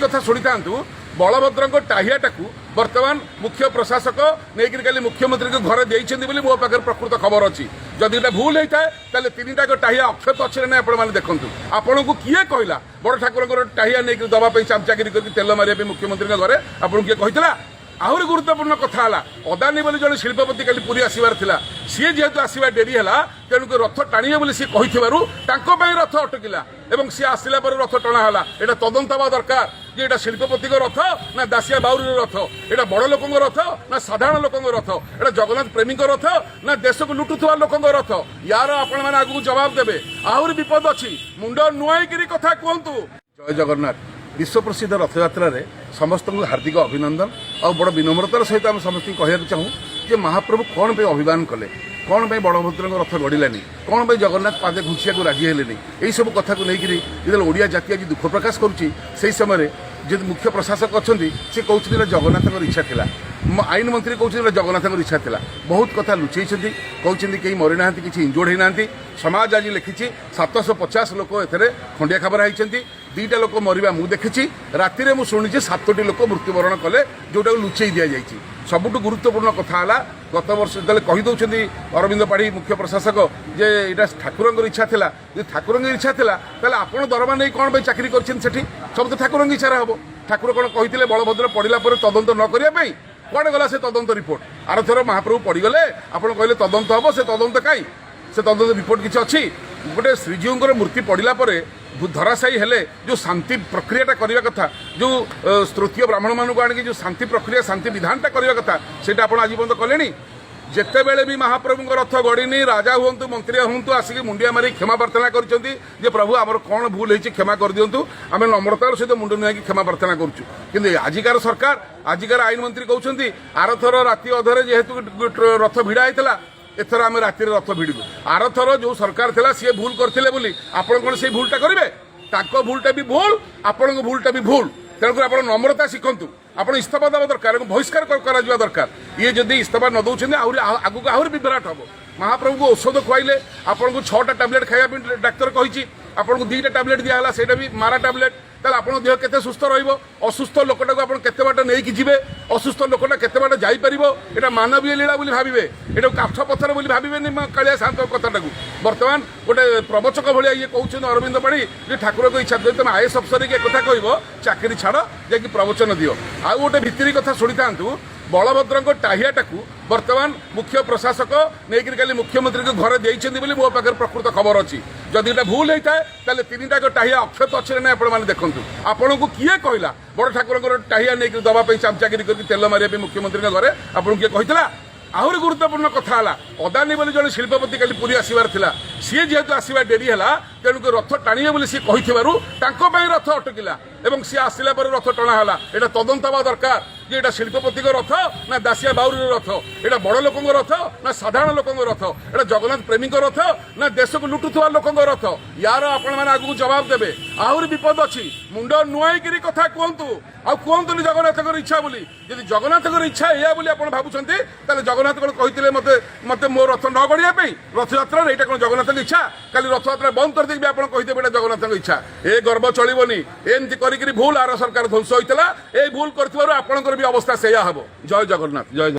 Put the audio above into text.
कथा शुणी था बलभद्र टाहियाटा बर्तमान मुख्य प्रशासक नहीं कल मुख्यमंत्री को घर देते मो पाखे प्रकृत खबर अच्छी जदि भूल होता है तीन टाक टाहिया अक्षत अच्छे ना आपने देखूँ आपन को किए कहला बड़ ठाकुर टाहिया नहीं दवाई चामचागिरी कर तेल मारे मुख्यमंत्री घर आपको किए कहला आहरी गुरुत्वपूर्ण कथा अदानी बोली जड़े शिल्पपति कल पुरी आसबार सी जेहेतु आसवा डेरी है तेणुक रथ टाणिए बोली सी कही रथ अटकिला सी आसला रथ टणाला यहाँ तदंत हवा दरकार जे एटा शिल्पपति रथ ना दासिया बाउरी रथ एटा बड़ लोक रथ ना साधारण लोक रथ एटा जगन्नाथ प्रेमी रथ ना देश को लुटुवा लोक रथ यार आपण मैंने आगू जवाब देवे आहरी विपद अच्छी मुंड नुआईकरी कथा कहतु। जय जगन्नाथ विश्व प्रसिद्ध रथयात्रा समस्त को हार्दिक अभिनंदन और बड़ विनम्रतार सहित आम समस्त कहना चाहूँ जे महाप्रभु कौन पे अभिमान कले कौन पे बलभद्र रथ गड़ानी कौन पे जगन्नाथ पादे घुंचिया को राजी हेलेनी यही सब कथा को लेकिन जो ओडिया जाति आज दुख प्रकाश करुँच समय जो मुख्य प्रशासक अच्छा सी कहते जगन्नाथ इच्छा था आईन मंत्री कहते जगन्नाथ इच्छा था बहुत कथा लुचई कहते कहीं मरी ना कि इंजोर्ड होना समाज आज लिखी 750 लोक ए खंडिया खबर होती 2टा लोक मरवा मुझे देखी राति में शुणी 7टी लोक मृत्युवरण कले जोटा लुचई दि जाए सबुठ गुरुत्वपूर्ण कथा है गत वर्ष जो कहीदे अरविंद पाढ़ी मुख्य प्रशासक जे यहाँ ठाकुर इच्छा था जो ठाकुर इच्छा था आप दरमा नहीं कौन चाकरी कर सब तो ठाकुर इच्छा हम ठाकुर कौन कहते बलभद्र पड़ा पर तदंत न करने कौन गला से तदंत रिपोर्ट आर थर महाप्रभु पड़गले आप कहले तदंत हम से तदंत कहीं से तदंत रिपोर्ट किसी अच्छी गोटे श्रीजीवर मूर्ति पड़ा पर धराशायी हेले जो शांति प्रक्रियाटा करने कथा जो स्त्रोतीय ब्राह्मण मानक आनिक जो शांति प्रक्रिया शांति विधानटा करने कथा से आज पर्यटन कले जिते बेले भी महाप्रभु रथ गड़नी राजा हूँ मंत्री हूँ आसिक मुंडिया मारी क्षमा प्रार्थना कर प्रभु आमर कौन भूल होती क्षमा कर दिंतु आम नम्रतार सहित मुंड नुआई क्षमा प्रार्थना करुँ कि आजिकार सरकार आजिकार आईन मंत्री कहते आर थर राति अधरे जेहेतु रथ भिड़ा होता एथर आम राति रथ भिड़ू आर थर जो सरकार थिला सी भूल करथिले बोली आपण कोन से भूलटा करिवे ताको भूलटा भी भूल आपण को भूलटा भी भूल तेणुक आप नम्रता शिखंतु आप इस्तीफा देवा दरकार बहिष्कार करा दरकार ये जदि इस्तीफा न दौरान आगू आहरी विभ्राट हम महाप्रभु को औषध खुआइले आपन को 6टा टैबलेट खाइबा डाक्तर कही आपन को 2टा टैबलेट दिया सेटा भी मारा टैबलेट ताल आप देह केते सुस्थ रहिबो असुस्थ लोकटा को आप केते बाट नहीं कि जीवे असुस्थ लोकटा केते बाट जाई परिबो एटा मानवीय लीला बोली भाबिबे एटा काठ पत्थर बोली भाबिबेनी कालिया शांत कथाटा बर्तमान गोटे प्रवचक भाया ये कहते अरविंद पाढ़ी जे ठाकुर को इच्छा तुम आईएएस अफसर के कथा कह चाकरी छाड़ जाकि प्रवचन दियो आ गोटे भितरी कथा शुणी था बलभद्र टाहियाटा बर्तमान मुख्य प्रशासक नहीं कल मुख्यमंत्री को घर देते मो पाखे प्रकृत खबर अच्छी जदि भूल होता है 3 टाक टाहिया अक्षत अच्छे ना आपने देखूँ आपन को किए कहला बड़ ठाकुर टाहिया नहीं दवाई चामचागिरी कर तेल मारे मुख्यमंत्री घर आपको किए कहला आहरी गुरुत्वपूर्ण कथा है अदानी बोली जड़े शिल्पपति कल पुरी आसबार सी जेहेतु आसवा डेरी है तेणुक रथ टाणिए बोली सी कही रथ अटकिला सी आसला रथ टणाला यहाँ तदंत हवा दरकार जे एटा शिल्पपति रथ ना दासिया बाउरी रथ एटा बड़ लोक रथ ना साधारण लोक रथ एटा जगन्नाथ प्रेमी रथ ना देश को लुटुवा लोक रथ यार आपण मैंने आगू जवाब देवे आहरी विपद अच्छी मुंड नुआईकरी कथा कहतु आहतुनि जगन्नाथ इच्छा बोली जदि जगन्नाथ इच्छा या बोली आप भावुंट जगन्नाथ कौन कहते मत मो रथ न गड़ापी रथयात्रा यहाँ कौन जगन्नाथ इच्छा कल रथयात्रा बंद कर देबे आपण कहिदेबे जगन्नाथ इच्छा ए गर्व चलिबनी एमती करिकरी भूल आर सरकार ध्वंस होइतला ए भूल करथिबारु आपणकर भी अवस्था सेया हबो। जय जगन्नाथ जय।